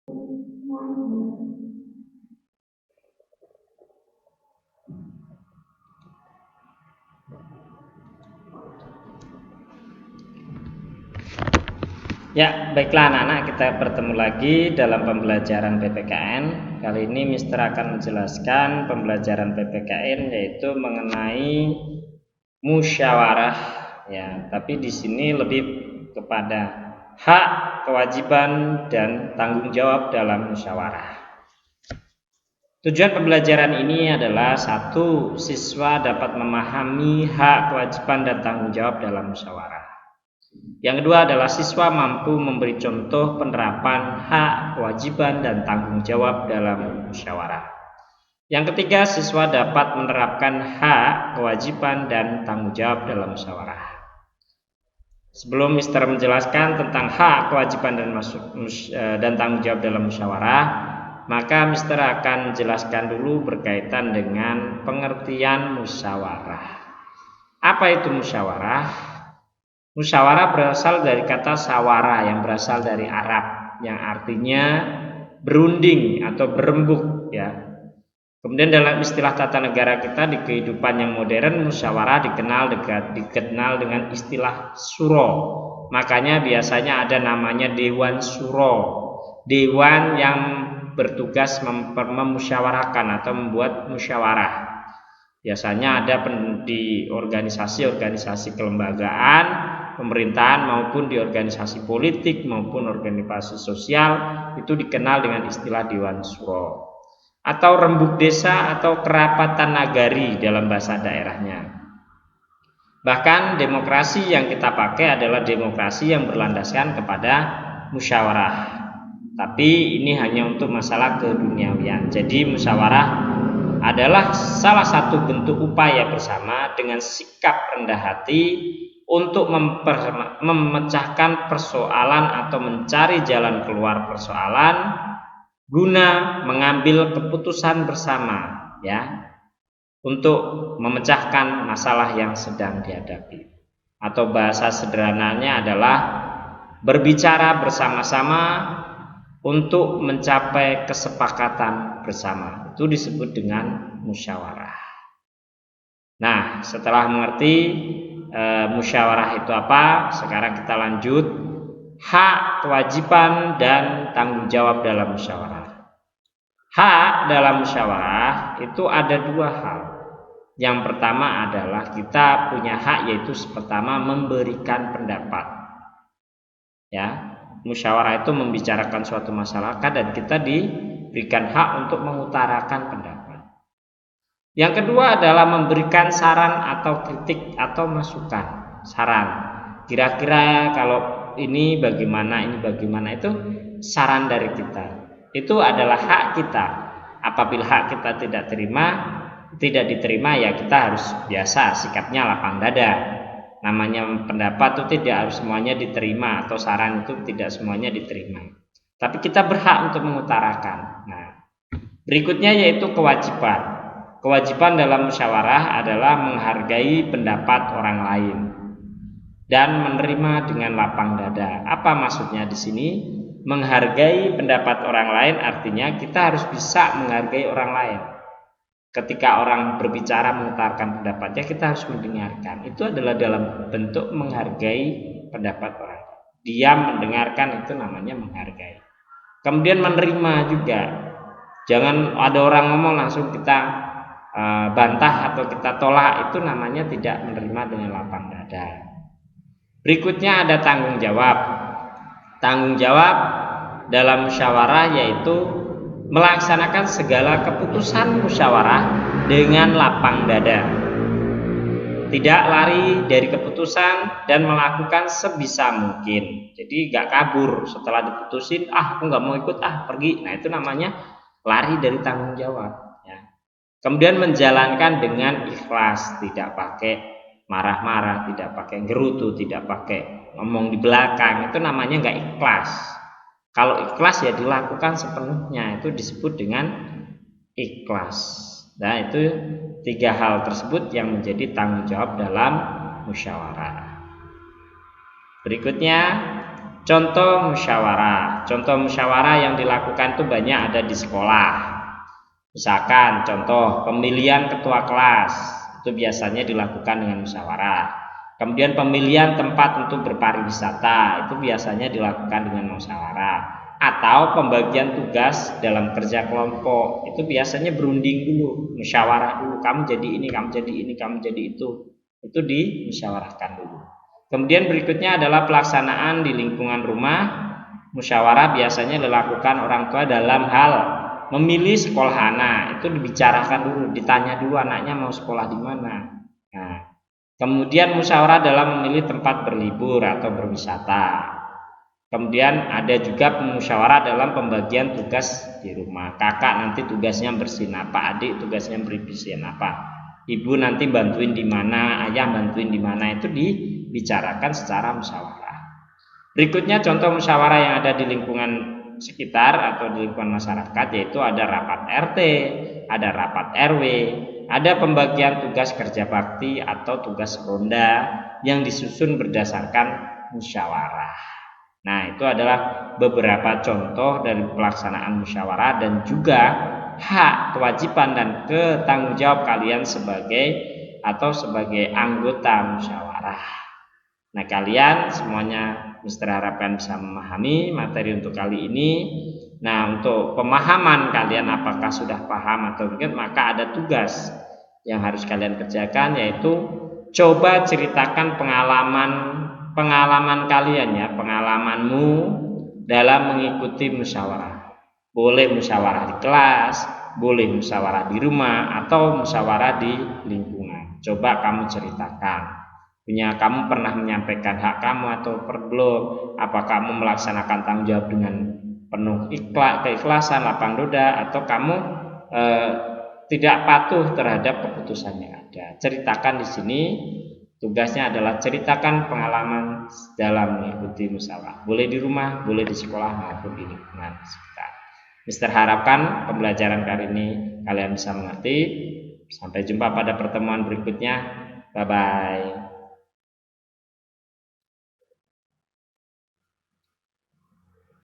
Ya, baiklah anak-anak, kita bertemu lagi dalam pembelajaran PPKN. Kali ini Mister akan menjelaskan pembelajaran PPKN yaitu mengenai musyawarah ya, tapi di sini lebih kepada hak, kewajiban dan tanggung jawab dalam musyawarah. Tujuan pembelajaran ini adalah satu, siswa dapat memahami hak, kewajiban dan tanggung jawab dalam musyawarah. Yang kedua adalah siswa mampu memberi contoh penerapan hak, kewajiban, dan tanggung jawab dalam musyawarah. Yang ketiga, siswa dapat menerapkan hak, kewajiban, dan tanggung jawab dalam musyawarah. Sebelum Mister menjelaskan tentang hak, kewajiban, dan tanggung jawab dalam musyawarah, maka Mister akan menjelaskan dulu berkaitan dengan pengertian musyawarah. Apa itu musyawarah? Musyawarah berasal dari kata sawara yang berasal dari Arab yang artinya berunding atau berembuk ya. Kemudian dalam istilah tata negara kita di kehidupan yang modern, musyawarah dikenal dengan istilah suro. Makanya biasanya ada namanya dewan suro, dewan yang bertugas memusyawarahkan atau membuat musyawarah. Biasanya ada di organisasi-organisasi kelembagaan, pemerintahan maupun di organisasi politik maupun organisasi sosial itu dikenal dengan istilah dewan suro atau rembuk desa atau kerapatan nagari dalam bahasa daerahnya. Bahkan demokrasi yang kita pakai adalah demokrasi yang berlandaskan kepada musyawarah. Tapi ini hanya untuk masalah keduniawian. Jadi musyawarah adalah salah satu bentuk upaya bersama dengan sikap rendah hati untuk memecahkan persoalan atau mencari jalan keluar persoalan guna mengambil keputusan bersama ya untuk memecahkan masalah yang sedang dihadapi. Atau bahasa sederhananya adalah berbicara bersama-sama untuk mencapai kesepakatan bersama. Itu disebut dengan musyawarah. Nah, setelah mengerti musyawarah itu apa, sekarang kita lanjut hak, kewajiban dan tanggung jawab dalam musyawarah. Hak dalam musyawarah itu ada dua hal. Yang pertama adalah kita punya hak, yaitu pertama memberikan pendapat. Ya, musyawarah itu membicarakan suatu masalah dan kita diberikan hak untuk mengutarakan pendapat. Yang kedua adalah memberikan saran atau kritik atau masukan. Saran, kira-kira kalau ini bagaimana itu saran dari kita. Itu adalah hak kita. Apabila hak kita tidak diterima ya kita harus biasa sikapnya lapang dada. Namanya pendapat itu tidak harus semuanya diterima, atau saran itu tidak semuanya diterima. Tapi kita berhak untuk mengutarakan. Nah, berikutnya yaitu kewajiban. Kewajiban dalam musyawarah adalah menghargai pendapat orang lain dan menerima dengan lapang dada. Apa maksudnya di sini? Menghargai pendapat orang lain artinya kita harus bisa menghargai orang lain. Ketika orang berbicara mengutarakan pendapatnya, kita harus mendengarkan. Itu adalah dalam bentuk menghargai pendapat orang. Diam mendengarkan itu namanya menghargai. Kemudian menerima juga. Jangan ada orang ngomong langsung kita bantah atau kita tolak, itu namanya tidak menerima dengan lapang dada. Berikutnya ada tanggung jawab. Tanggung jawab dalam musyawarah yaitu melaksanakan segala keputusan musyawarah dengan lapang dada. Tidak lari dari keputusan dan melakukan sebisa mungkin. Jadi gak kabur setelah diputusin, aku gak mau ikut, pergi. Nah itu namanya lari dari tanggung jawab ya. Kemudian menjalankan dengan ikhlas, tidak pakai marah-marah, tidak pakai gerutu, tidak pakai ngomong di belakang, itu namanya nggak ikhlas. Kalau ikhlas ya dilakukan sepenuhnya, itu disebut dengan ikhlas. Nah itu tiga hal tersebut yang menjadi tanggung jawab dalam musyawarah. Berikutnya contoh musyawarah. Contoh musyawarah yang dilakukan itu banyak ada di sekolah. Misalkan contoh pemilihan ketua kelas itu biasanya dilakukan dengan musyawarah. Kemudian pemilihan tempat untuk berpariwisata itu biasanya dilakukan dengan musyawarah. Atau pembagian tugas dalam kerja kelompok itu biasanya berunding dulu, musyawarah dulu, kamu jadi ini, kamu jadi ini, kamu jadi itu dimusyawarahkan dulu. Kemudian berikutnya adalah pelaksanaan di lingkungan rumah. Musyawarah biasanya dilakukan orang tua dalam hal memilih sekolah anak, itu dibicarakan dulu, ditanya dulu anaknya mau sekolah di mana. Nah, kemudian musyawarah dalam memilih tempat berlibur atau berwisata. Kemudian ada juga musyawarah dalam pembagian tugas di rumah. Kakak nanti tugasnya bersihin apa, adik tugasnya bersihin apa, ibu nanti bantuin di mana, ayah bantuin di mana, itu dibicarakan secara musyawarah. Berikutnya contoh musyawarah yang ada di lingkungan sekitar atau di lingkungan masyarakat, yaitu ada rapat RT, ada rapat RW, ada pembagian tugas kerja bakti atau tugas ronda yang disusun berdasarkan musyawarah. Nah, itu adalah beberapa contoh dari pelaksanaan musyawarah dan juga hak, kewajiban dan tanggung jawab kalian sebagai anggota musyawarah. Nah, kalian semuanya Mister harapkan bisa memahami materi untuk kali ini. Nah, untuk pemahaman kalian apakah sudah paham atau tidak, maka ada tugas yang harus kalian kerjakan, yaitu coba ceritakan pengalaman kalian ya, pengalamanmu dalam mengikuti musyawarah. Boleh musyawarah di kelas, boleh musyawarah di rumah, atau musyawarah di lingkungan. Coba kamu ceritakan. Kamu pernah menyampaikan hak kamu atau belum? Apa kamu melaksanakan tanggung jawab dengan penuh keikhlasan, lapang dada, atau kamu tidak patuh terhadap keputusan yang ada? Ceritakan di sini. Tugasnya adalah ceritakan pengalaman dalam mengikuti musyawarah. Boleh di rumah, boleh di sekolah maupun di lingkungan sekitar. Mister harapkan pembelajaran kali ini kalian bisa mengerti. Sampai jumpa pada pertemuan berikutnya. Bye bye.